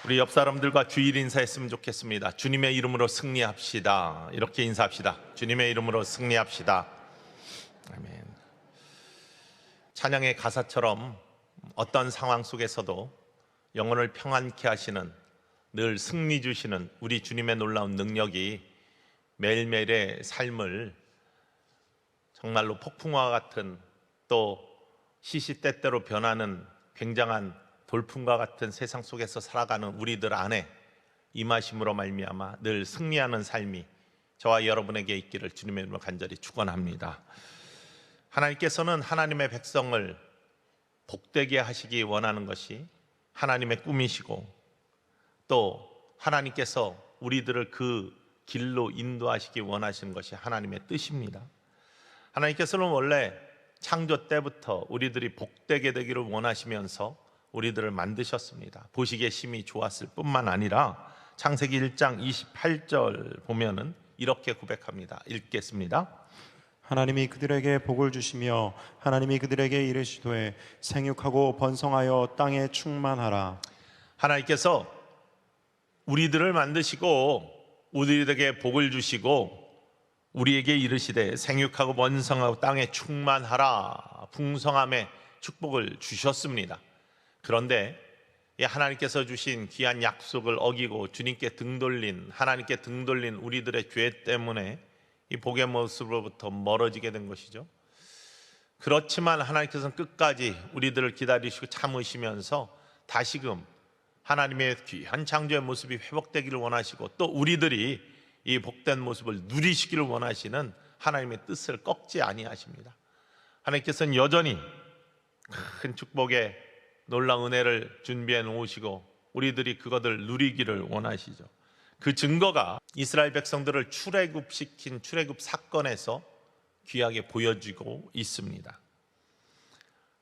우리 옆 사람들과 주일 인사했으면 좋겠습니다. 주님의 이름으로 승리합시다. 이렇게 인사합시다. 주님의 이름으로 승리합시다. 아멘. 찬양의 가사처럼 어떤 상황 속에서도 영혼을 평안케 하시는, 늘 승리 주시는 우리 주님의 놀라운 능력이 매일매일의 삶을 정말로 폭풍과 같은, 또 시시때때로 변하는 굉장한 돌풍과 같은 세상 속에서 살아가는 우리들 안에 임하심으로 말미암아 늘 승리하는 삶이 저와 여러분에게 있기를 주님의 이름으로 간절히 축원합니다. 하나님께서는 하나님의 백성을 복되게 하시기 원하는 것이 하나님의 꿈이시고, 또 하나님께서 우리들을 그 길로 인도하시기 원하시는 것이 하나님의 뜻입니다. 하나님께서는 원래 창조 때부터 우리들이 복되게 되기를 원하시면서 우리들을 만드셨습니다. 보시기에 심히 좋았을 뿐만 아니라 창세기 1장 28절 보면은 이렇게 고백합니다. 읽겠습니다. 하나님이 그들에게 복을 주시며 하나님이 그들에게 이르시되 생육하고 번성하여 땅에 충만하라. 하나님께서 우리들을 만드시고 우리들에게 복을 주시고 우리에게 이르시되 생육하고 번성하고 땅에 충만하라, 풍성함의 축복을 주셨습니다. 그런데 하나님께서 주신 귀한 약속을 어기고 주님께 등 돌린, 하나님께 등 돌린 우리들의 죄 때문에 이 복의 모습으로부터 멀어지게 된 것이죠. 그렇지만 하나님께서는 끝까지 우리들을 기다리시고 참으시면서 다시금 하나님의 귀한 창조의 모습이 회복되기를 원하시고, 또 우리들이 이 복된 모습을 누리시기를 원하시는 하나님의 뜻을 꺾지 아니하십니다. 하나님께서는 여전히 큰 축복의 놀라운 은혜를 준비해 놓으시고 우리들이 그것을 누리기를 원하시죠. 그 증거가 이스라엘 백성들을 출애굽시킨 출애굽 사건에서 귀하게 보여지고 있습니다.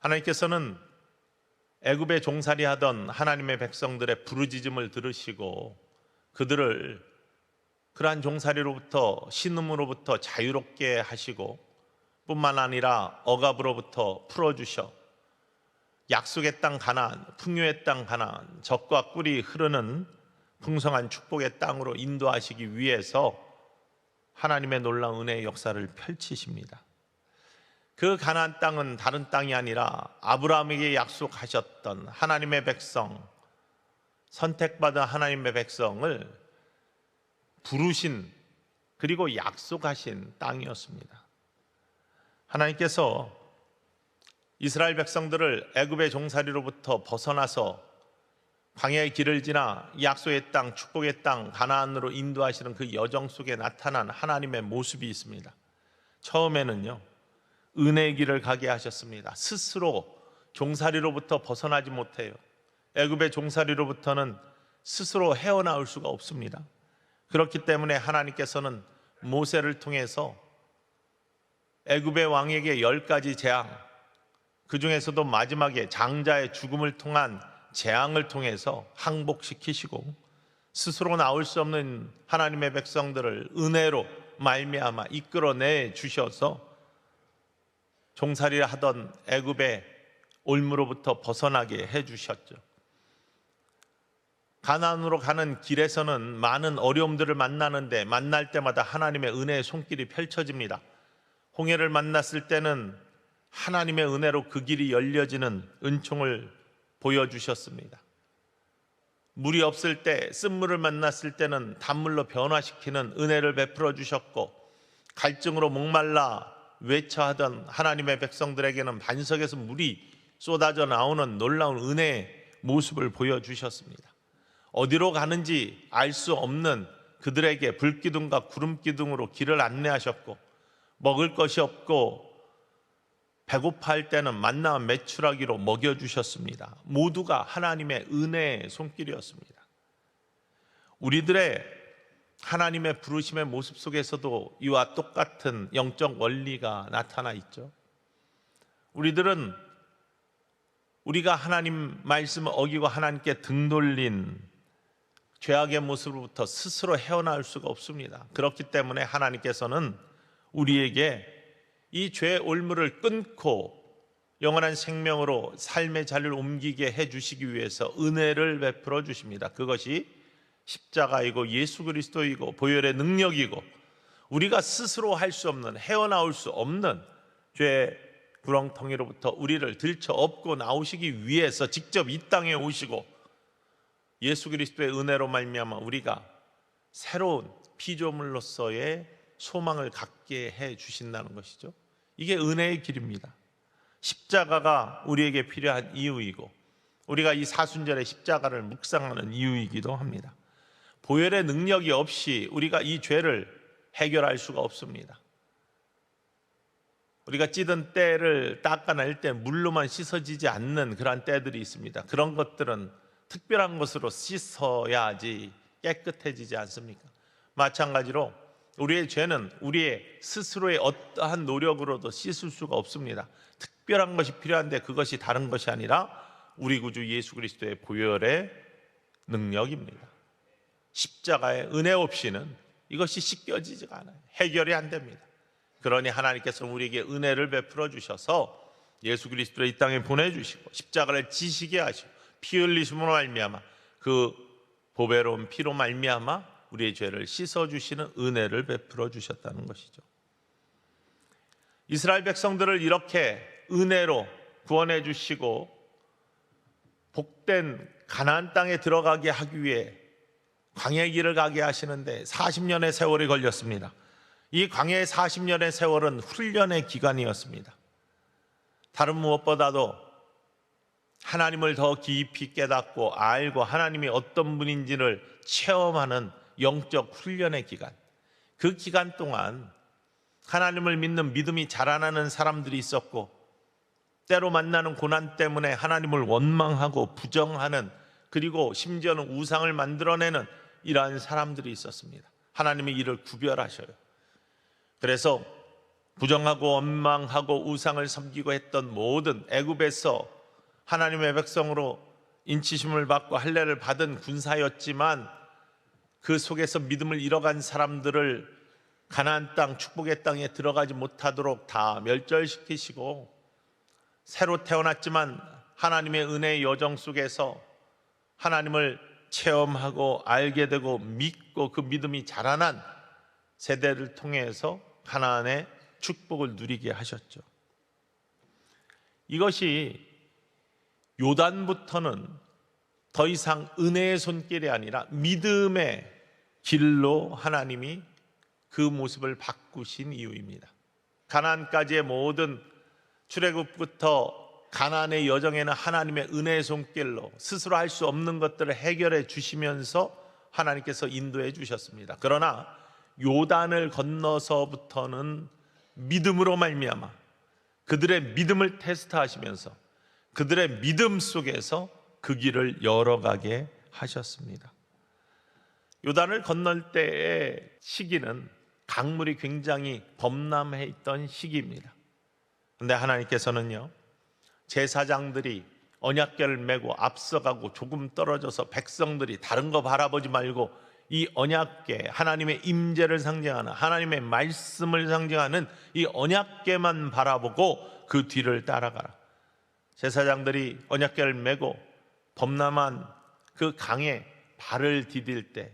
하나님께서는 애굽에 종살이하던 하나님의 백성들의 부르짖음을 들으시고 그들을 그러한 종살이로부터, 신음으로부터 자유롭게 하시고 뿐만 아니라 억압으로부터 풀어주셔 약속의 땅 가나안, 풍요의 땅 가나안, 젖과 꿀이 흐르는 풍성한 축복의 땅으로 인도하시기 위해서 하나님의 놀라운 은혜의 역사를 펼치십니다. 그 가나안 땅은 다른 땅이 아니라 아브라함에게 약속하셨던 하나님의 백성, 선택받은 하나님의 백성을 부르신, 그리고 약속하신 땅이었습니다. 하나님께서 이스라엘 백성들을 애굽의 종살이로부터 벗어나서 광야의 길을 지나 약속의 땅, 축복의 땅 가나안으로 인도하시는 그 여정 속에 나타난 하나님의 모습이 있습니다. 처음에는요, 은혜의 길을 가게 하셨습니다. 스스로 종살이로부터 벗어나지 못해요. 애굽의 종살이로부터는 스스로 헤어나올 수가 없습니다. 그렇기 때문에 하나님께서는 모세를 통해서 애굽의 왕에게 10가지 재앙, 그 중에서도 마지막에 장자의 죽음을 통한 재앙을 통해서 항복시키시고, 스스로 나올 수 없는 하나님의 백성들을 은혜로 말미암아 이끌어내 주셔서 종살이를 하던 애굽의 올무로부터 벗어나게 해주셨죠. 가나안으로 가는 길에서는 많은 어려움들을 만나는데 만날 때마다 하나님의 은혜의 손길이 펼쳐집니다. 홍해를 만났을 때는 하나님의 은혜로 그 길이 열려지는 은총을 보여주셨습니다. 물이 없을 때, 쓴물을 만났을 때는 단물로 변화시키는 은혜를 베풀어 주셨고, 갈증으로 목말라 외쳐하던 하나님의 백성들에게는 반석에서 물이 쏟아져 나오는 놀라운 은혜의 모습을 보여주셨습니다. 어디로 가는지 알 수 없는 그들에게 불기둥과 구름기둥으로 길을 안내하셨고, 먹을 것이 없고 배고파할 때는 만나와 메추라기로 먹여주셨습니다. 모두가 하나님의 은혜의 손길이었습니다. 우리들의 하나님의 부르심의 모습 속에서도 이와 똑같은 영적 원리가 나타나 있죠. 우리들은 우리가 하나님 말씀을 어기고 하나님께 등 돌린 죄악의 모습으로부터 스스로 헤어나올 수가 없습니다. 그렇기 때문에 하나님께서는 우리에게 이 죄의 올무를 끊고 영원한 생명으로 삶의 자리를 옮기게 해주시기 위해서 은혜를 베풀어 주십니다. 그것이 십자가이고 예수 그리스도이고 보혈의 능력이고 우리가 스스로 할 수 없는, 헤어나올 수 없는 죄 구렁텅이로부터 우리를 들쳐 업고 나오시기 위해서 직접 이 땅에 오시고 예수 그리스도의 은혜로 말미암아 우리가 새로운 피조물로서의 소망을 갖게 해 주신다는 것이죠. 이게 은혜의 길입니다. 십자가가 우리에게 필요한 이유이고 우리가 이 사순절에 십자가를 묵상하는 이유이기도 합니다. 보혈의 능력이 없이 우리가 이 죄를 해결할 수가 없습니다. 우리가 찌든 때를 닦아낼 때 물로만 씻어지지 않는 그러한 때들이 있습니다. 그런 것들은 특별한 것으로 씻어야지 깨끗해지지 않습니까? 마찬가지로 우리의 죄는 우리의 스스로의 어떠한 노력으로도 씻을 수가 없습니다. 특별한 것이 필요한데 그것이 다른 것이 아니라 우리 구주 예수 그리스도의 보혈의 능력입니다. 십자가의 은혜 없이는 이것이 씻겨지지가 않아요. 해결이 안 됩니다. 그러니 하나님께서 우리에게 은혜를 베풀어 주셔서 예수 그리스도를 이 땅에 보내주시고 십자가를 지시게 하시고 피 흘리심으로 말미암아 그 보배로운 피로 말미암아 우리의 죄를 씻어주시는 은혜를 베풀어 주셨다는 것이죠. 이스라엘 백성들을 이렇게 은혜로 구원해 주시고 복된 가나안 땅에 들어가게 하기 위해 광야의 길을 가게 하시는데 40년의 세월이 걸렸습니다. 이 광야의 40년의 세월은 훈련의 기간이었습니다. 다른 무엇보다도 하나님을 더 깊이 깨닫고 알고 하나님이 어떤 분인지를 체험하는 영적 훈련의 기간, 그 기간 동안 하나님을 믿는 믿음이 자라나는 사람들이 있었고 때로 만나는 고난 때문에 하나님을 원망하고 부정하는, 그리고 심지어는 우상을 만들어내는 이러한 사람들이 있었습니다. 하나님이 이를 구별하셔요. 그래서 부정하고 원망하고 우상을 섬기고 했던 모든 애굽에서 하나님의 백성으로 인치심을 받고 할례를 받은 군사였지만 그 속에서 믿음을 잃어간 사람들을 가나안 땅, 축복의 땅에 들어가지 못하도록 다 멸절시키시고 새로 태어났지만 하나님의 은혜의 여정 속에서 하나님을 체험하고 알게 되고 믿고 그 믿음이 자라난 세대를 통해서 가나안의 축복을 누리게 하셨죠. 이것이 요단부터는 더 이상 은혜의 손길이 아니라 믿음의 길로 하나님이 그 모습을 바꾸신 이유입니다. 가나안까지의 모든 출애굽부터 가나안의 여정에는 하나님의 은혜의 손길로 스스로 할 수 없는 것들을 해결해 주시면서 하나님께서 인도해 주셨습니다. 그러나 요단을 건너서부터는 믿음으로 말미암아 그들의 믿음을 테스트하시면서 그들의 믿음 속에서 그 길을 열어가게 하셨습니다. 요단을 건널 때의 시기는 강물이 굉장히 범람해 있던 시기입니다. 그런데 하나님께서는요, 제사장들이 언약궤를 메고 앞서가고 조금 떨어져서 백성들이 다른 거 바라보지 말고 이 언약궤, 하나님의 임재를 상징하는, 하나님의 말씀을 상징하는 이 언약궤만 바라보고 그 뒤를 따라가라. 제사장들이 언약궤를 메고 범람한 그 강에 발을 디딜 때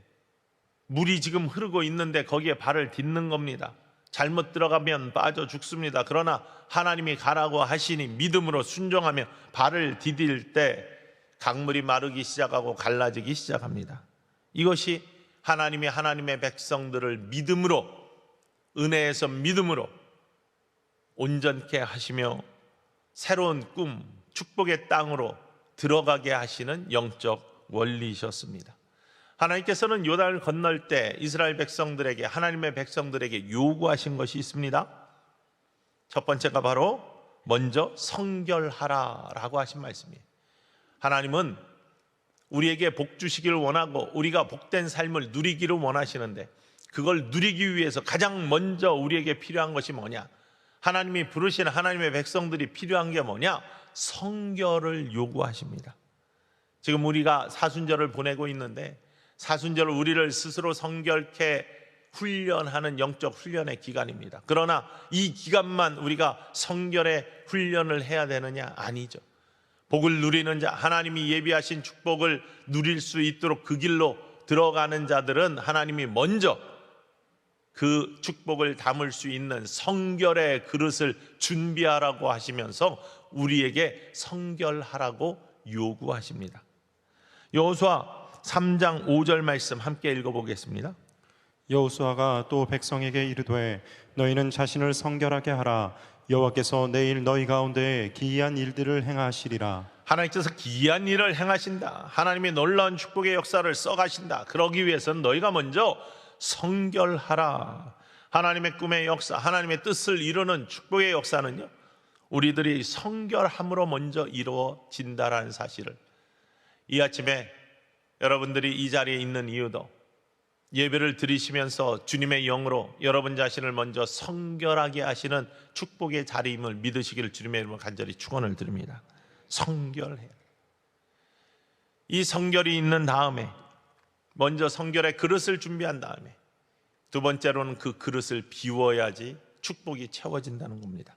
물이 지금 흐르고 있는데 거기에 발을 딛는 겁니다. 잘못 들어가면 빠져 죽습니다. 그러나 하나님이 가라고 하시니 믿음으로 순종하며 발을 디딜 때 강물이 마르기 시작하고 갈라지기 시작합니다. 이것이 하나님이 하나님의 백성들을 믿음으로, 은혜에서 믿음으로 온전케 하시며 새로운 꿈, 축복의 땅으로 들어가게 하시는 영적 원리이셨습니다. 하나님께서는 요단을 건널 때 이스라엘 백성들에게, 하나님의 백성들에게 요구하신 것이 있습니다. 첫 번째가 바로 먼저 성결하라라고 하신 말씀이에요. 하나님은 우리에게 복 주시기를 원하고 우리가 복된 삶을 누리기를 원하시는데 그걸 누리기 위해서 가장 먼저 우리에게 필요한 것이 뭐냐? 하나님이 부르신 하나님의 백성들이 필요한 게 뭐냐? 성결을 요구하십니다. 지금 우리가 사순절을 보내고 있는데 사순절 우리를 스스로 성결케 훈련하는 영적 훈련의 기간입니다. 그러나 이 기간만 우리가 성결의 훈련을 해야 되느냐? 아니죠. 복을 누리는 자, 하나님이 예비하신 축복을 누릴 수 있도록 그 길로 들어가는 자들은 하나님이 먼저 그 축복을 담을 수 있는 성결의 그릇을 준비하라고 하시면서 우리에게 성결하라고 요구하십니다. 여호수아 3장 5절 말씀 함께 읽어보겠습니다. 여호수아가 또 백성에게 이르되 너희는 자신을 성결하게 하라. 여호와께서 내일 너희 가운데 기이한 일들을 행하시리라. 하나님께서 기이한 일을 행하신다. 하나님의 놀라운 축복의 역사를 써가신다. 그러기 위해서는 너희가 먼저 성결하라. 하나님의 꿈의 역사, 하나님의 뜻을 이루는 축복의 역사는요, 우리들이 성결함으로 먼저 이루어진다라는 사실을, 이 아침에 여러분들이 이 자리에 있는 이유도 예배를 드리시면서 주님의 영으로 여러분 자신을 먼저 성결하게 하시는 축복의 자리임을 믿으시기를 주님의 이름으로 간절히 축원을 드립니다. 성결해요. 이 성결이 있는 다음에 먼저 성결의 그릇을 준비한 다음에 두 번째로는 그 그릇을 비워야지 축복이 채워진다는 겁니다.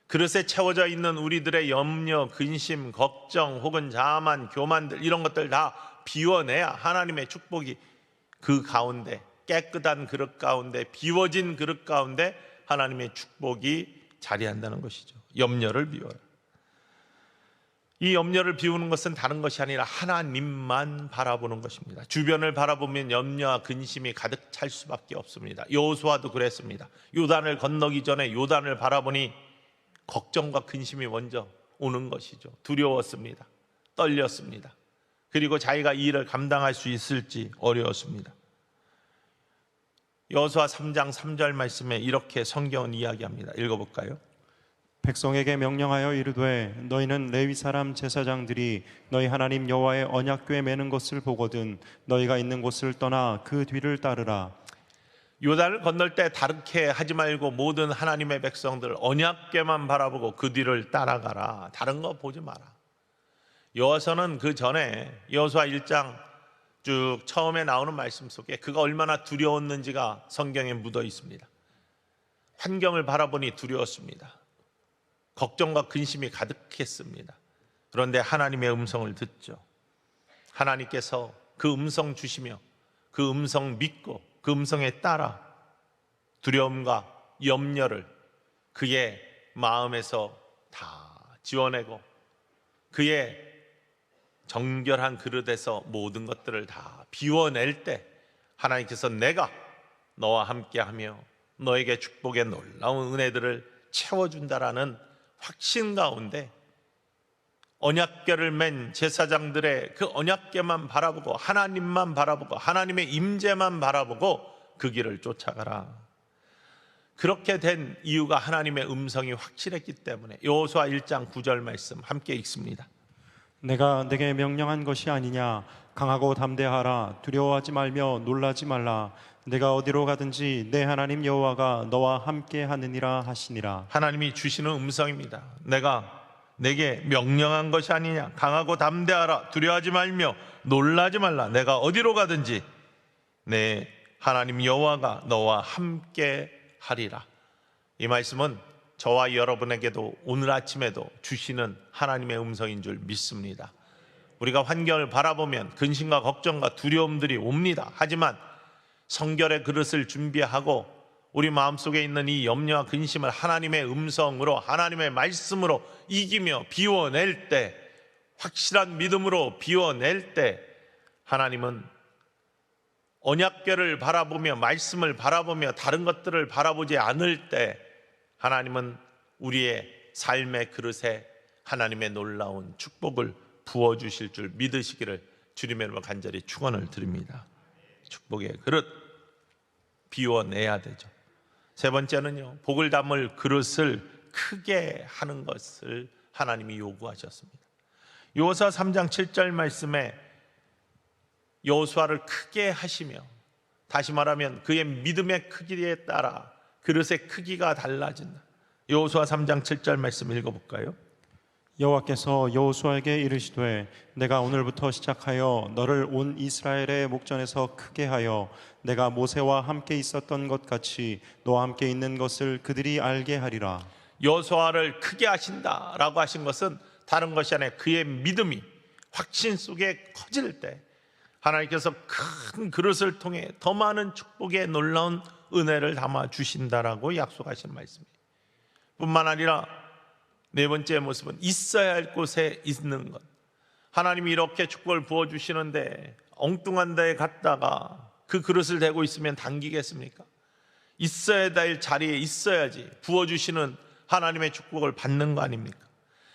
그릇에 채워져 있는 우리들의 염려, 근심, 걱정 혹은 자만, 교만들 이런 것들 다 비워내야 하나님의 축복이 그 가운데, 깨끗한 그릇 가운데, 비워진 그릇 가운데 하나님의 축복이 자리한다는 것이죠. 염려를 비워라. 이 염려를 비우는 것은 다른 것이 아니라 하나님만 바라보는 것입니다. 주변을 바라보면 염려와 근심이 가득 찰 수밖에 없습니다. 여호수아도 그랬습니다. 요단을 건너기 전에 요단을 바라보니 걱정과 근심이 먼저 오는 것이죠. 두려웠습니다. 떨렸습니다. 그리고 자기가 이 일을 감당할 수 있을지 어려웠습니다. 여호수아 3장 3절 말씀에 이렇게 성경은 이야기합니다. 읽어볼까요? 백성에게 명령하여 이르되 너희는 레위 사람 제사장들이 너희 하나님 여호와의 언약궤 매는 것을 보거든 너희가 있는 곳을 떠나 그 뒤를 따르라. 요단을 건널 때 다르게 하지 말고 모든 하나님의 백성들 언약궤만 바라보고 그 뒤를 따라가라. 다른 거 보지 마라. 여호수아는 그 전에 여호수아 1장 쭉 처음에 나오는 말씀 속에 그가 얼마나 두려웠는지가 성경에 묻어 있습니다. 환경을 바라보니 두려웠습니다. 걱정과 근심이 가득했습니다. 그런데 하나님의 음성을 듣죠. 하나님께서 그 음성 주시며 그 음성 믿고 그 음성에 따라 두려움과 염려를 그의 마음에서 다 지워내고 그의 정결한 그릇에서 모든 것들을 다 비워낼 때 하나님께서 내가 너와 함께하며 너에게 축복의 놀라운 은혜들을 채워준다라는 확신 가운데 언약궤를 맨 제사장들의 그 언약궤만 바라보고 하나님만 바라보고 하나님의 임재만 바라보고 그 길을 쫓아가라. 그렇게 된 이유가 하나님의 음성이 확실했기 때문에 여호수아 1장 9절 말씀 함께 읽습니다. 내가 내게 명령한 것이 아니냐. 강하고 담대하라. 두려워하지 말며 놀라지 말라. 내가 어디로 가든지 내 하나님 여호와가 너와 함께 하느니라 하시니라. 하나님이 주시는 음성입니다. 내가 내게 명령한 것이 아니냐. 강하고 담대하라. 두려워하지 말며 놀라지 말라. 내가 어디로 가든지 내 하나님 여호와가 너와 함께 하리라. 이 말씀은 저와 여러분에게도 오늘 아침에도 주시는 하나님의 음성인 줄 믿습니다. 우리가 환경을 바라보면 근심과 걱정과 두려움들이 옵니다. 하지만 성결의 그릇을 준비하고 우리 마음속에 있는 이 염려와 근심을 하나님의 음성으로 하나님의 말씀으로 이기며 비워낼 때, 확실한 믿음으로 비워낼 때 하나님은 언약궤를 바라보며 말씀을 바라보며 다른 것들을 바라보지 않을 때 하나님은 우리의 삶의 그릇에 하나님의 놀라운 축복을 부어주실 줄 믿으시기를 주님의 이름으로 간절히 축원을 드립니다. 축복의 그릇 비워내야 되죠. 세 번째는요, 복을 담을 그릇을 크게 하는 것을 하나님이 요구하셨습니다. 여호수아 3장 7절 말씀에 여호수아를 크게 하시며, 다시 말하면 그의 믿음의 크기에 따라 그릇의 크기가 달라진다. 여호수아 3장 7절 말씀 읽어볼까요? 여호와께서 여호수아에게 이르시되 내가 오늘부터 시작하여 너를 온 이스라엘의 목전에서 크게 하여 내가 모세와 함께 있었던 것 같이 너와 함께 있는 것을 그들이 알게 하리라. 여호수아를 크게 하신다라고 하신 것은 다른 것이 아니라 그의 믿음이 확신 속에 커질 때 하나님께서 큰 그릇을 통해 더 많은 축복의 놀라운 은혜를 담아 주신다라고 약속하신 말씀입니다. 뿐만 아니라 네 번째 모습은 있어야 할 곳에 있는 것. 하나님이 이렇게 축복을 부어주시는데 엉뚱한 데에 갔다가 그 그릇을 대고 있으면 당기겠습니까? 있어야 될 자리에 있어야지 부어주시는 하나님의 축복을 받는 거 아닙니까?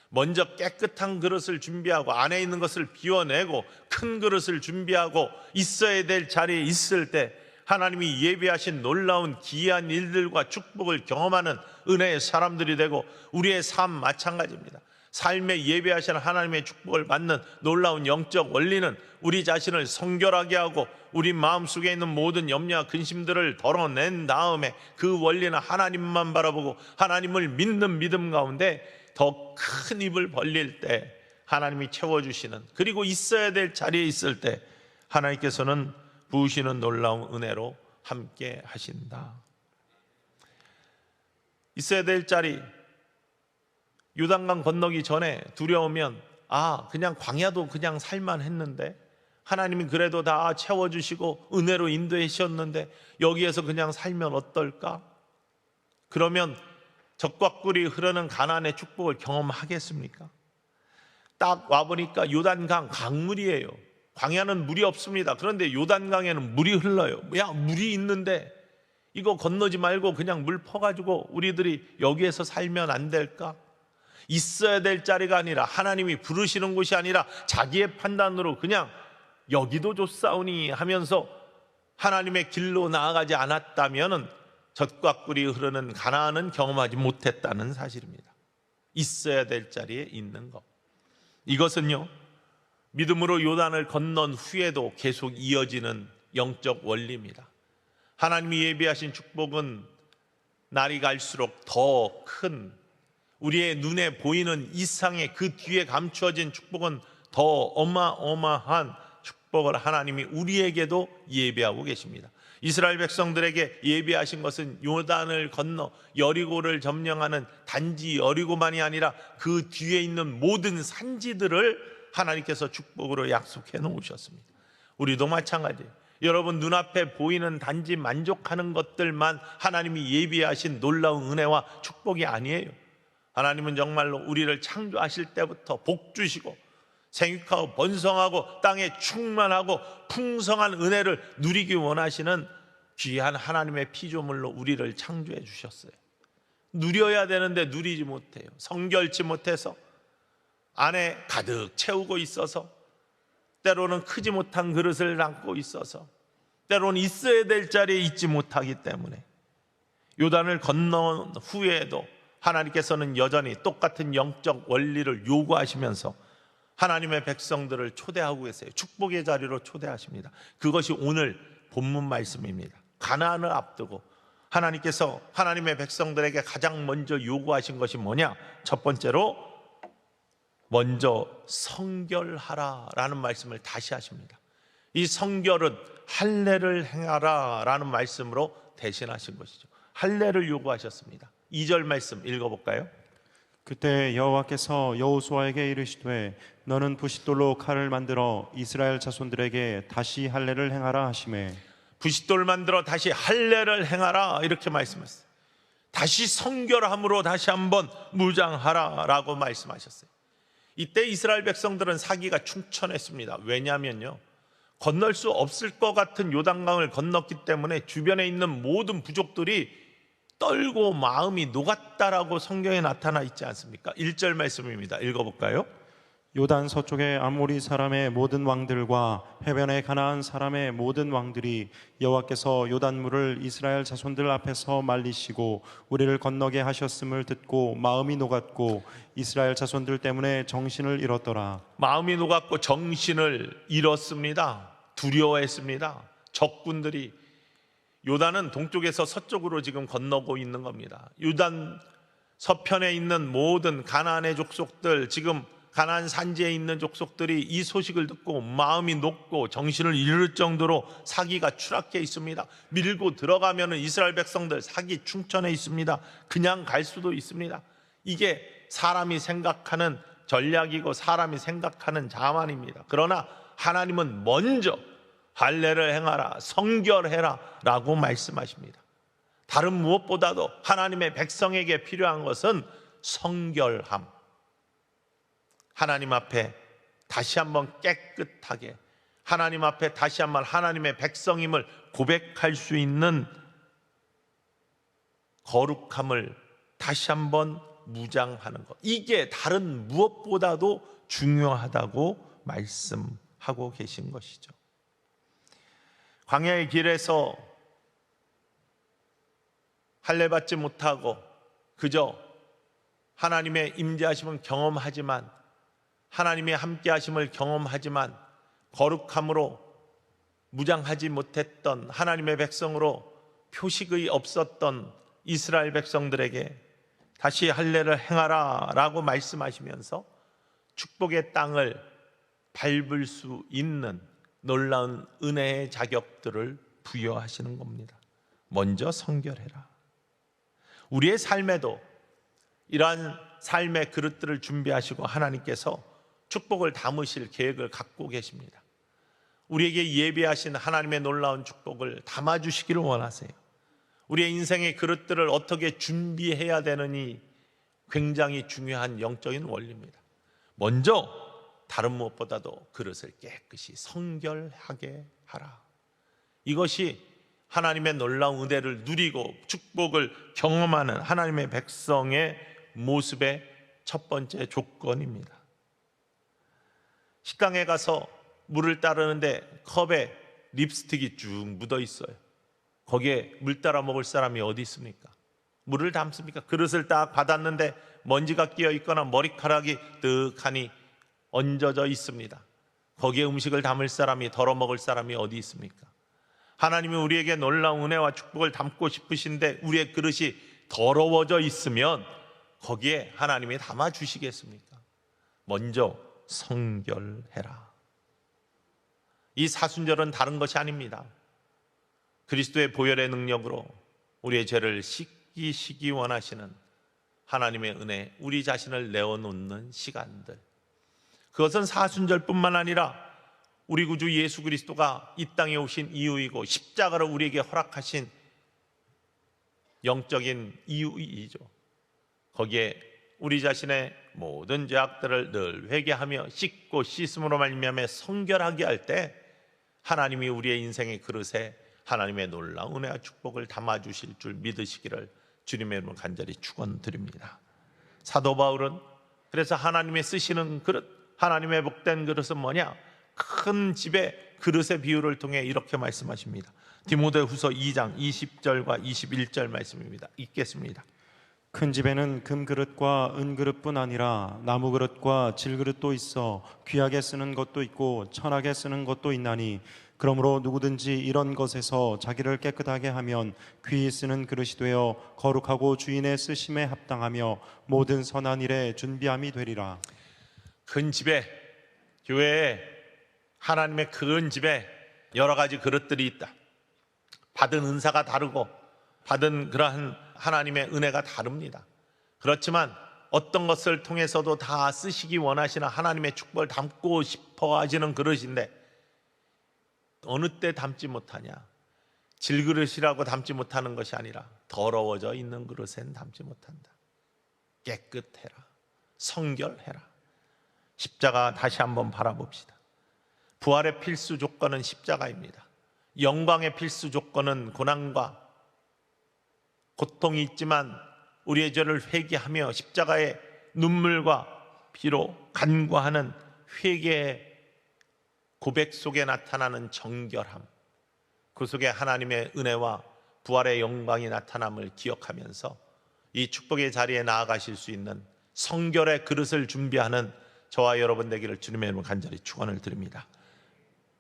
먼저 깨끗한 그릇을 준비하고 안에 있는 것을 비워내고 큰 그릇을 준비하고 있어야 될 자리에 있을 때 하나님이 예비하신 놀라운 기이한 일들과 축복을 경험하는 은혜의 사람들이 되고 우리의 삶 마찬가지입니다. 삶에 예비하신 하나님의 축복을 받는 놀라운 영적 원리는 우리 자신을 성결하게 하고 우리 마음속에 있는 모든 염려와 근심들을 덜어낸 다음에 그 원리는 하나님만 바라보고 하나님을 믿는 믿음 가운데 더 큰 입을 벌릴 때 하나님이 채워주시는, 그리고 있어야 될 자리에 있을 때 하나님께서는 부으시는 놀라운 은혜로 함께 하신다. 있어야 될 자리, 요단강 건너기 전에 두려우면 그냥 광야도 그냥 살만 했는데 하나님이 그래도 다 채워주시고 은혜로 인도해 주셨는데 여기에서 그냥 살면 어떨까? 그러면 젖과 꿀이 흐르는 가나안의 축복을 경험하겠습니까? 딱 와보니까 요단강 강물이에요. 광야는 물이 없습니다. 그런데 요단강에는 물이 흘러요. 물이 있는데 이거 건너지 말고 그냥 물 퍼가지고 우리들이 여기에서 살면 안 될까? 있어야 될 자리가 아니라 하나님이 부르시는 곳이 아니라 자기의 판단으로 그냥 여기도 좋사오니 하면서 하나님의 길로 나아가지 않았다면 젖과 꿀이 흐르는 가나안은 경험하지 못했다는 사실입니다. 있어야 될 자리에 있는 것, 이것은요 믿음으로 요단을 건넌 후에도 계속 이어지는 영적 원리입니다. 하나님이 예비하신 축복은 날이 갈수록 더 큰, 우리의 눈에 보이는 이상의 그 뒤에 감추어진 축복은 더 어마어마한 축복을 하나님이 우리에게도 예비하고 계십니다. 이스라엘 백성들에게 예비하신 것은 요단을 건너 여리고를 점령하는 단지 여리고만이 아니라 그 뒤에 있는 모든 산지들을 하나님께서 축복으로 약속해 놓으셨습니다. 우리도 마찬가지예요. 여러분 눈앞에 보이는 단지 만족하는 것들만 하나님이 예비하신 놀라운 은혜와 축복이 아니에요. 하나님은 정말로 우리를 창조하실 때부터 복 주시고 생육하고 번성하고 땅에 충만하고 풍성한 은혜를 누리기 원하시는 귀한 하나님의 피조물로 우리를 창조해 주셨어요. 누려야 되는데 누리지 못해요. 성결치 못해서 안에 가득 채우고 있어서, 때로는 크지 못한 그릇을 담고 있어서, 때로는 있어야 될 자리에 있지 못하기 때문에 요단을 건넌 후에도 하나님께서는 여전히 똑같은 영적 원리를 요구하시면서 하나님의 백성들을 초대하고 계세요. 축복의 자리로 초대하십니다. 그것이 오늘 본문 말씀입니다. 가나안을 앞두고 하나님께서 하나님의 백성들에게 가장 먼저 요구하신 것이 뭐냐? 첫 번째로 먼저 성결하라라는 말씀을 다시 하십니다. 이 성결은 할례를 행하라 라는 말씀으로 대신하신 것이죠. 할례를 요구하셨습니다. 2절 말씀 읽어볼까요? 그때 여호와께서 여호수아에게 이르시되 너는 부싯돌로 칼을 만들어 이스라엘 자손들에게 다시 할례를 행하라 하시매. 부싯돌 만들어 다시 할례를 행하라 이렇게 말씀하셨어요. 다시 성결함으로 다시 한번 무장하라 라고 말씀하셨어요. 이때 이스라엘 백성들은 사기가 충천했습니다. 왜냐하면요, 건널 수 없을 것 같은 요단강을 건넜기 때문에 주변에 있는 모든 부족들이 떨고 마음이 녹았다라고 성경에 나타나 있지 않습니까? 1절 말씀입니다. 읽어볼까요? 요단 서쪽의 아모리 사람의 모든 왕들과 해변의 가나안 사람의 모든 왕들이 여호와께서 요단물을 이스라엘 자손들 앞에서 말리시고 우리를 건너게 하셨음을 듣고 마음이 녹았고 이스라엘 자손들 때문에 정신을 잃었더라. 마음이 녹았고 정신을 잃었습니다. 두려워했습니다. 적군들이 요단은 동쪽에서 서쪽으로 지금 건너고 있는 겁니다. 요단 서편에 있는 모든 가나안의 족속들, 지금 가나안 산지에 있는 족속들이 이 소식을 듣고 마음이 녹고 정신을 잃을 정도로 사기가 추락해 있습니다. 밀고 들어가면 이스라엘 백성들 사기 충천해 있습니다. 그냥 갈 수도 있습니다. 이게 사람이 생각하는 전략이고 사람이 생각하는 자만입니다. 그러나 하나님은 먼저 할례를 행하라, 성결해라 라고 말씀하십니다. 다른 무엇보다도 하나님의 백성에게 필요한 것은 성결함, 하나님 앞에 다시 한번 깨끗하게, 하나님 앞에 다시 한번 하나님의 백성임을 고백할 수 있는 거룩함을 다시 한번 무장하는 것, 이게 다른 무엇보다도 중요하다고 말씀하고 계신 것이죠. 광야의 길에서 할례 받지 못하고 그저 하나님의 임재하심을 경험하지만, 하나님의 함께하심을 경험하지만 거룩함으로 무장하지 못했던 하나님의 백성으로 표식이 없었던 이스라엘 백성들에게 다시 할례를 행하라 라고 말씀하시면서 축복의 땅을 밟을 수 있는 놀라운 은혜의 자격들을 부여하시는 겁니다. 먼저 성결해라. 우리의 삶에도 이러한 삶의 그릇들을 준비하시고 하나님께서 축복을 담으실 계획을 갖고 계십니다. 우리에게 예비하신 하나님의 놀라운 축복을 담아주시기를 원하세요. 우리의 인생의 그릇들을 어떻게 준비해야 되느니 굉장히 중요한 영적인 원리입니다. 먼저 다른 무엇보다도 그릇을 깨끗이 성결하게 하라. 이것이 하나님의 놀라운 은혜를 누리고 축복을 경험하는 하나님의 백성의 모습의 첫 번째 조건입니다. 식당에 가서 물을 따르는데 컵에 립스틱이 쭉 묻어 있어요. 거기에 물 따라 먹을 사람이 어디 있습니까? 물을 담습니까? 그릇을 딱 받았는데 먼지가 끼어 있거나 머리카락이 뜨하니 얹어져 있습니다. 거기에 음식을 담을 사람이, 덜어 먹을 사람이 어디 있습니까? 하나님이 우리에게 놀라운 은혜와 축복을 담고 싶으신데 우리의 그릇이 더러워져 있으면 거기에 하나님이 담아 주시겠습니까? 먼저 성결해라. 이 사순절은 다른 것이 아닙니다. 그리스도의 보혈의 능력으로 우리의 죄를 씻기시기 원하시는 하나님의 은혜, 우리 자신을 내어놓는 시간들. 그것은 사순절뿐만 아니라 우리 구주 예수 그리스도가 이 땅에 오신 이유이고 십자가를 우리에게 허락하신 영적인 이유이죠. 거기에 우리 자신의 모든 죄악들을 늘 회개하며 씻고 씻음으로 말미암아 성결하게 할 때 하나님이 우리의 인생의 그릇에 하나님의 놀라운 은혜와 축복을 담아주실 줄 믿으시기를 주님의 이름으로 간절히 축원드립니다. 사도 바울은 그래서 하나님의 쓰시는 그릇, 하나님의 복된 그릇은 뭐냐? 큰 집의 그릇의 비유를 통해 이렇게 말씀하십니다. 디모데후서 2장 20절과 21절 말씀입니다. 읽겠습니다. 큰 집에는 금그릇과 은그릇뿐 아니라 나무그릇과 질그릇도 있어 귀하게 쓰는 것도 있고 천하게 쓰는 것도 있나니 그러므로 누구든지 이런 것에서 자기를 깨끗하게 하면 귀히 쓰는 그릇이 되어 거룩하고 주인의 쓰심에 합당하며 모든 선한 일에 준비함이 되리라. 큰 집에, 교회에, 하나님의 큰 집에 여러 가지 그릇들이 있다. 받은 은사가 다르고 받은 그러한 하나님의 은혜가 다릅니다. 그렇지만 어떤 것을 통해서도 다 쓰시기 원하시는 하나님의 축복을 담고 싶어 하시는 그릇인데 어느 때 담지 못하냐? 질그릇이라고 담지 못하는 것이 아니라 더러워져 있는 그릇엔 담지 못한다. 깨끗해라, 성결해라. 십자가 다시 한번 바라봅시다. 부활의 필수 조건은 십자가입니다. 영광의 필수 조건은 고난과 고통이 있지만 우리의 죄를 회개하며 십자가의 눈물과 피로 간구하는 회개의 고백 속에 나타나는 정결함, 그 속에 하나님의 은혜와 부활의 영광이 나타남을 기억하면서 이 축복의 자리에 나아가실 수 있는 성결의 그릇을 준비하는 저와 여러분 되기를 주님의 이름으로 간절히 축원을 드립니다.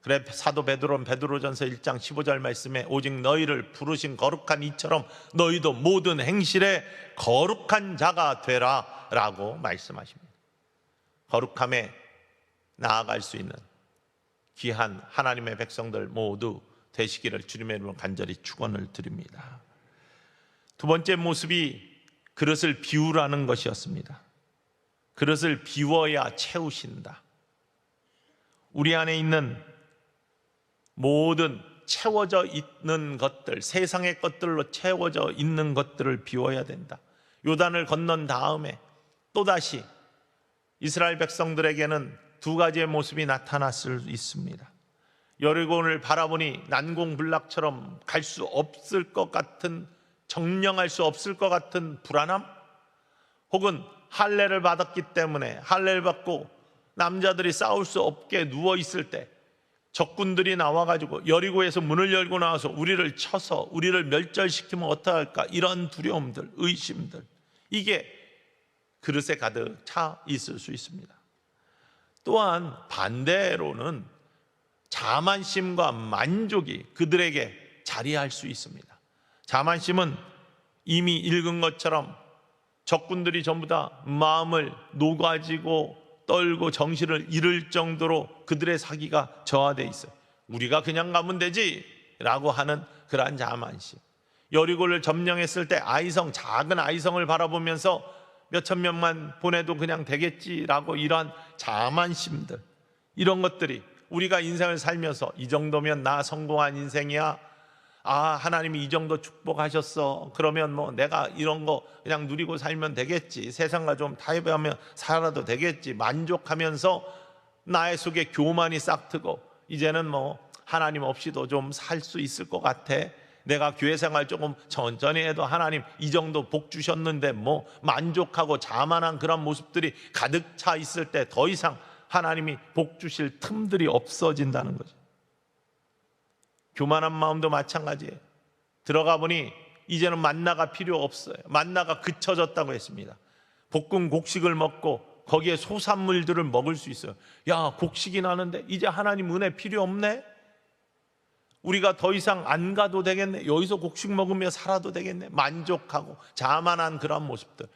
그래 사도 베드로는 베드로전서 1장 15절 말씀에 오직 너희를 부르신 거룩한 이처럼 너희도 모든 행실에 거룩한 자가 되라 라고 말씀하십니다. 거룩함에 나아갈 수 있는 귀한 하나님의 백성들 모두 되시기를 주님의 이름으로 간절히 축원을 드립니다. 두 번째 모습이 그릇을 비우라는 것이었습니다. 그릇을 비워야 채우신다. 우리 안에 있는 모든 채워져 있는 것들, 세상의 것들로 채워져 있는 것들을 비워야 된다. 요단을 건넌 다음에 또다시 이스라엘 백성들에게는 두 가지의 모습이 나타날 수 있습니다. 여리고를 바라보니 난공불락처럼 갈 수 없을 것 같은, 정령할 수 없을 것 같은 불안함, 혹은 할례를 받았기 때문에 할례를 받고 남자들이 싸울 수 없게 누워 있을 때 적군들이 나와가지고 여리고에서 문을 열고 나와서 우리를 쳐서 우리를 멸절시키면 어떡할까, 이런 두려움들, 의심들, 이게 그릇에 가득 차 있을 수 있습니다. 또한 반대로는 자만심과 만족이 그들에게 자리할 수 있습니다. 자만심은 이미 읽은 것처럼 적군들이 전부 다 마음을 녹아지고 떨고 정신을 잃을 정도로 그들의 사기가 저하되어 있어요. 우리가 그냥 가면 되지 라고 하는 그러한 자만심. 여리고를 점령했을 때 아이성, 작은 아이성을 바라보면서 몇천 명만 보내도 그냥 되겠지라고 이러한 자만심들, 이런 것들이 우리가 인생을 살면서 이 정도면 나 성공한 인생이야, 하나님이 이 정도 축복하셨어, 그러면 뭐 내가 이런 거 그냥 누리고 살면 되겠지, 세상과 좀 타협하면 살아도 되겠지, 만족하면서 나의 속에 교만이 싹트고 이제는 뭐 하나님 없이도 좀 살 수 있을 것 같아, 내가 교회 생활 조금 천천히 해도 하나님 이 정도 복 주셨는데 뭐 만족하고 자만한 그런 모습들이 가득 차 있을 때 더 이상 하나님이 복 주실 틈들이 없어진다는 거죠. 교만한 마음도 마찬가지예요. 들어가 보니 이제는 만나가 필요 없어요. 만나가 그쳐졌다고 했습니다. 볶은 곡식을 먹고 거기에 소산물들을 먹을 수 있어요. 야, 곡식이 나는데 이제 하나님 은혜 필요 없네? 우리가 더 이상 안 가도 되겠네, 여기서 곡식 먹으며 살아도 되겠네, 만족하고 자만한 그런 모습들,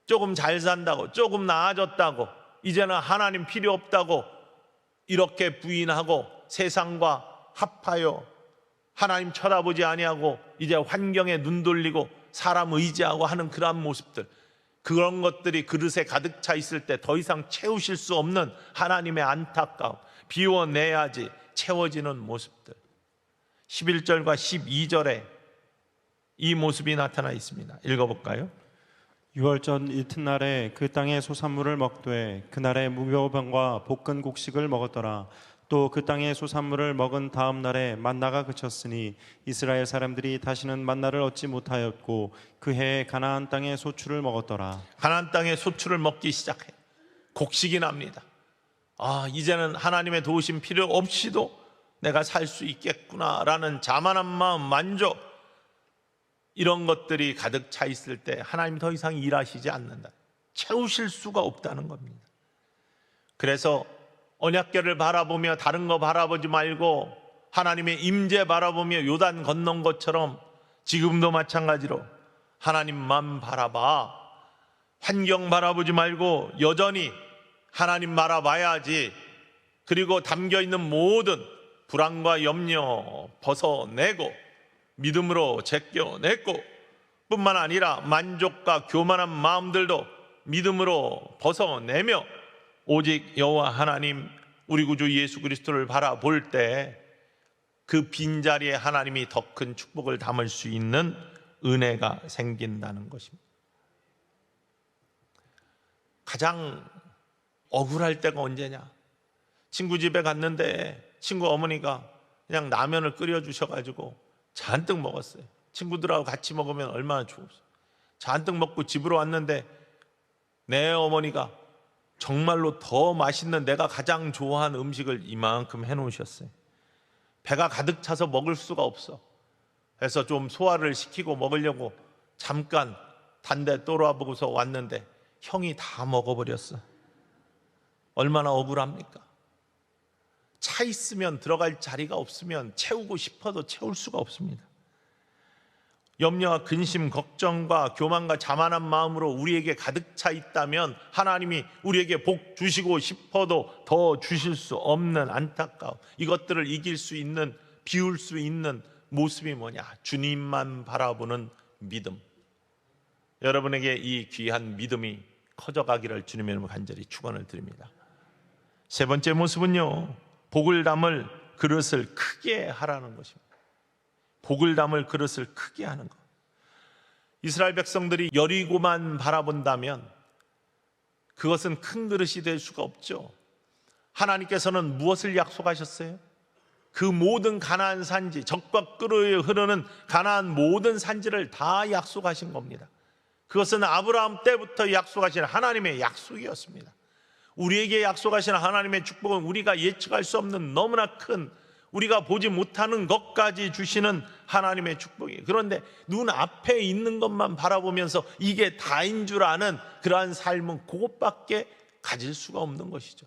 조금 잘 산다고, 조금 나아졌다고, 이제는 하나님 필요 없다고 이렇게 부인하고 세상과 합하여 하나님 쳐다보지 아니하고 이제 환경에 눈 돌리고 사람 의지하고 하는 그러한 모습들, 그런 것들이 그릇에 가득 차 있을 때 더 이상 채우실 수 없는 하나님의 안타까움, 비워내야지 채워지는 모습들, 11절과 12절에 이 모습이 나타나 있습니다. 읽어볼까요? 6월절 이튿날에 그 땅의 소산물을 먹되 그날에 무교병과 볶은 곡식을 먹었더라. 또 그 땅의 소산물을 먹은 다음 날에 만나가 그쳤으니 이스라엘 사람들이 다시는 만나를 얻지 못하였고 그 해에 가나안 땅의 소출을 먹었더라. 가나안 땅의 소출을 먹기 시작해 곡식이 납니다. 이제는 하나님의 도우심 필요 없이도 내가 살 수 있겠구나라는 자만한 마음, 만족, 이런 것들이 가득 차 있을 때 하나님 더 이상 일하시지 않는다, 채우실 수가 없다는 겁니다. 그래서 언약궤를 바라보며 다른 거 바라보지 말고 하나님의 임재 바라보며 요단 건넌 것처럼 지금도 마찬가지로 하나님만 바라봐, 환경 바라보지 말고 여전히 하나님 바라봐야지. 그리고 담겨있는 모든 불안과 염려 벗어내고 믿음으로 제껴내고, 뿐만 아니라 만족과 교만한 마음들도 믿음으로 벗어내며 오직 여호와 하나님 우리 구주 예수 그리스도를 바라볼 때 그 빈자리에 하나님이 더 큰 축복을 담을 수 있는 은혜가 생긴다는 것입니다. 가장 억울할 때가 언제냐? 친구 집에 갔는데 친구 어머니가 그냥 라면을 끓여주셔가지고 잔뜩 먹었어요. 친구들하고 같이 먹으면 얼마나 좋았어요. 잔뜩 먹고 집으로 왔는데 내 어머니가 정말로 더 맛있는 내가 가장 좋아하는 음식을 이만큼 해놓으셨어요. 배가 가득 차서 먹을 수가 없어. 그래서 좀 소화를 시키고 먹으려고 잠깐 단대 돌아보고서 왔는데 형이 다 먹어버렸어. 얼마나 억울합니까? 차 있으면 들어갈 자리가 없으면 채우고 싶어도 채울 수가 없습니다. 염려와 근심, 걱정과 교만과 자만한 마음으로 우리에게 가득 차 있다면 하나님이 우리에게 복 주시고 싶어도 더 주실 수 없는 안타까움, 이것들을 이길 수 있는, 비울 수 있는 모습이 뭐냐? 주님만 바라보는 믿음. 여러분에게 이 귀한 믿음이 커져가기를 주님의 이름으로 간절히 축원을 드립니다. 세 번째 모습은요, 복을 담을 그릇을 크게 하라는 것입니다. 복을 담을 그릇을 크게 하는 것. 이스라엘 백성들이 여리고만 바라본다면 그것은 큰 그릇이 될 수가 없죠. 하나님께서는 무엇을 약속하셨어요? 그 모든 가나안 산지, 적과 끓어 흐르는 가나안 모든 산지를 다 약속하신 겁니다. 그것은 아브라함 때부터 약속하신 하나님의 약속이었습니다. 우리에게 약속하신 하나님의 축복은 우리가 예측할 수 없는 너무나 큰, 우리가 보지 못하는 것까지 주시는 하나님의 축복이에요. 그런데 눈앞에 있는 것만 바라보면서 이게 다인 줄 아는 그러한 삶은 그것밖에 가질 수가 없는 것이죠.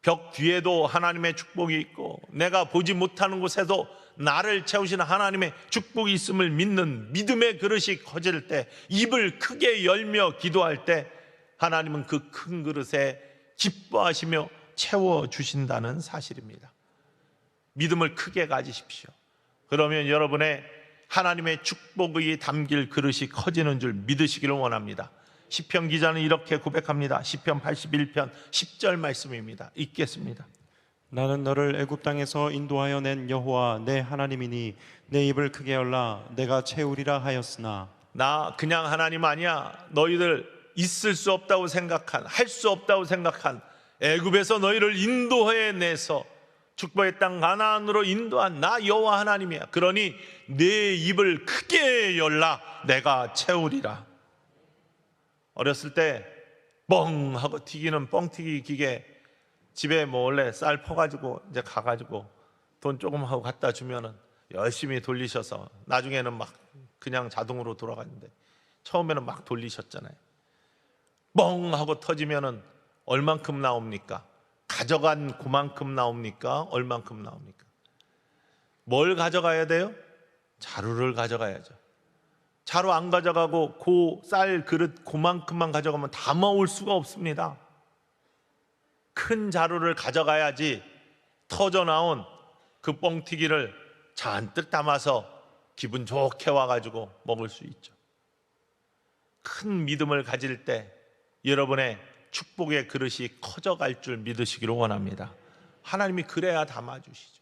벽 뒤에도 하나님의 축복이 있고 내가 보지 못하는 곳에도 나를 채우시는 하나님의 축복이 있음을 믿는 믿음의 그릇이 커질 때, 입을 크게 열며 기도할 때 하나님은 그 큰 그릇에 기뻐하시며 채워주신다는 사실입니다. 믿음을 크게 가지십시오. 그러면 여러분의 하나님의 축복이 담길 그릇이 커지는 줄 믿으시기를 원합니다. 시편 기자는 이렇게 고백합니다. 시편 81편 10절 말씀입니다. 읽겠습니다. 나는 너를 애굽 땅에서 인도하여 낸 여호와 내 하나님이니 내 입을 크게 열라 내가 채우리라 하였으나. 나 그냥 하나님 아니야. 너희들 있을 수 없다고 생각한, 할 수 없다고 생각한 애굽에서 너희를 인도해 내서 축복의 땅 가나안으로 인도한 나 여호와 하나님이야. 그러니 내 입을 크게 열라 내가 채우리라. 어렸을 때 뻥 하고 튀기는 뻥튀기 기계, 집에 뭐 원래 쌀 퍼가지고 이제 가가지고 돈 조금 하고 갖다 주면은 열심히 돌리셔서 나중에는 막 그냥 자동으로 돌아갔는데 처음에는 막 돌리셨잖아요. 뻥 하고 터지면은 얼만큼 나옵니까? 가져간 그만큼 나옵니까? 얼만큼 나옵니까? 뭘 가져가야 돼요? 자루를 가져가야죠. 자루 안 가져가고 그 쌀 그릇 그만큼만 가져가면 다 모을 수가 없습니다. 큰 자루를 가져가야지 터져 나온 그 뻥튀기를 잔뜩 담아서 기분 좋게 와가지고 먹을 수 있죠. 큰 믿음을 가질 때 여러분의 축복의 그릇이 커져갈 줄 믿으시기를 원합니다. 하나님이 그래야 담아주시죠.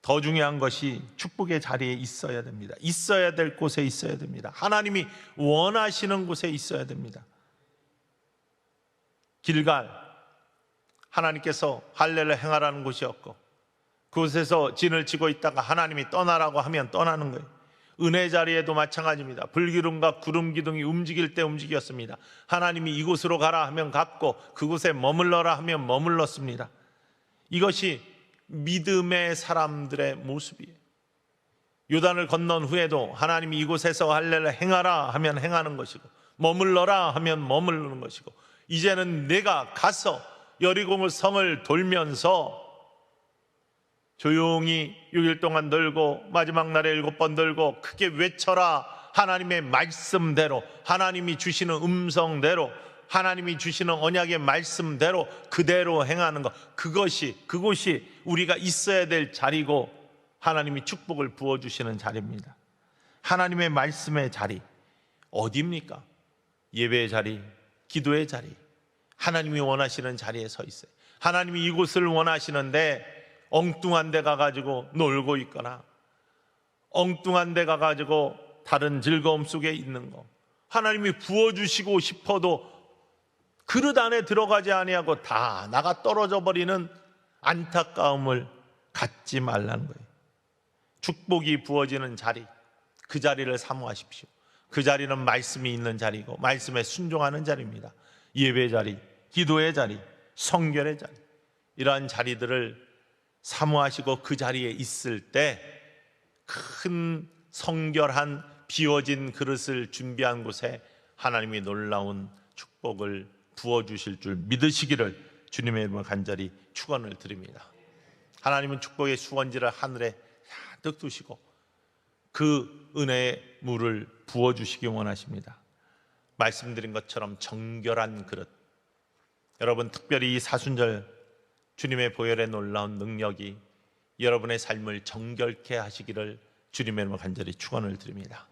더 중요한 것이 축복의 자리에 있어야 됩니다. 있어야 될 곳에 있어야 됩니다. 하나님이 원하시는 곳에 있어야 됩니다. 길갈, 하나님께서 할례를 행하라는 곳이었고 그곳에서 진을 치고 있다가 하나님이 떠나라고 하면 떠나는 거예요. 은혜 자리에도 마찬가지입니다. 불기둥과 구름 기둥이 움직일 때 움직였습니다. 하나님이 이곳으로 가라 하면 갔고 그곳에 머물러라 하면 머물렀습니다. 이것이 믿음의 사람들의 모습이에요. 요단을 건넌 후에도 하나님이 이곳에서 할례를 행하라 하면 행하는 것이고 머물러라 하면 머무르는 것이고 이제는 내가 가서 여리고 성을 돌면서 조용히 6일 동안 들고 마지막 날에 7번 들고 크게 외쳐라. 하나님의 말씀대로, 하나님이 주시는 음성대로, 하나님이 주시는 언약의 말씀대로 그대로 행하는 것, 그것이 우리가 있어야 될 자리고 하나님이 축복을 부어주시는 자리입니다. 하나님의 말씀의 자리 어디입니까? 예배의 자리, 기도의 자리, 하나님이 원하시는 자리에 서 있어요. 하나님이 이곳을 원하시는데 엉뚱한 데 가가지고 놀고 있거나 엉뚱한 데 가가지고 다른 즐거움 속에 있는 거, 하나님이 부어주시고 싶어도 그릇 안에 들어가지 아니하고 다 나가 떨어져 버리는 안타까움을 갖지 말라는 거예요. 축복이 부어지는 자리, 그 자리를 사모하십시오. 그 자리는 말씀이 있는 자리고 말씀에 순종하는 자리입니다. 예배 자리, 기도의 자리, 성결의 자리, 이러한 자리들을 사모하시고 그 자리에 있을 때 큰 성결한 비워진 그릇을 준비한 곳에 하나님이 놀라운 축복을 부어주실 줄 믿으시기를 주님의 이름으로 간절히 축원을 드립니다. 하나님은 축복의 수원지를 하늘에 가득 두시고 그 은혜의 물을 부어주시기 원하십니다. 말씀드린 것처럼 정결한 그릇, 여러분 특별히 이 사순절 주님의 보혈의 놀라운 능력이 여러분의 삶을 정결케 하시기를 주님의 이름으로 간절히 축원을 드립니다.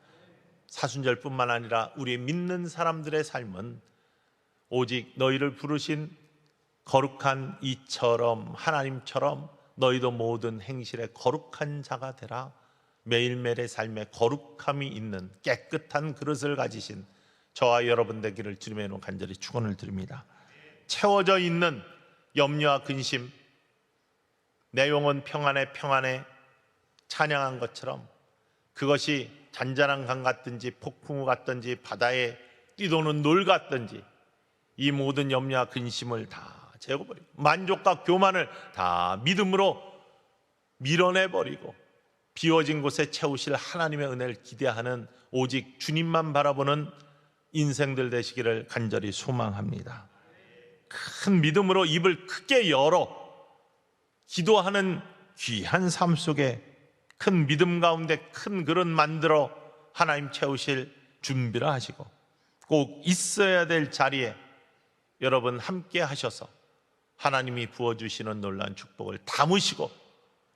사순절뿐만 아니라 우리 믿는 사람들의 삶은 오직 너희를 부르신 거룩한 이처럼 하나님처럼 너희도 모든 행실에 거룩한 자가 되라. 매일매일의 삶에 거룩함이 있는 깨끗한 그릇을 가지신 저와 여러분 되기를 주님의 이름으로 간절히 축원을 드립니다. 채워져 있는 염려와 근심, 내 영혼 평안에 찬양한 것처럼 그것이 잔잔한 강 같든지 폭풍우 같든지 바다에 뛰도는 놀 같든지 이 모든 염려와 근심을 다 제거버리고 만족과 교만을 다 믿음으로 밀어내버리고 비워진 곳에 채우실 하나님의 은혜를 기대하는 오직 주님만 바라보는 인생들 되시기를 간절히 소망합니다. 큰 믿음으로 입을 크게 열어 기도하는 귀한 삶 속에 큰 믿음 가운데 큰 그릇 만들어 하나님 채우실 준비를 하시고 꼭 있어야 될 자리에 여러분 함께 하셔서 하나님이 부어주시는 놀라운 축복을 담으시고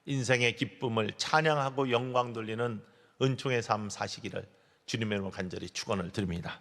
인생의 기쁨을 찬양하고 영광 돌리는 은총의 삶 사시기를 주님의 이름으로 간절히 축원을 드립니다.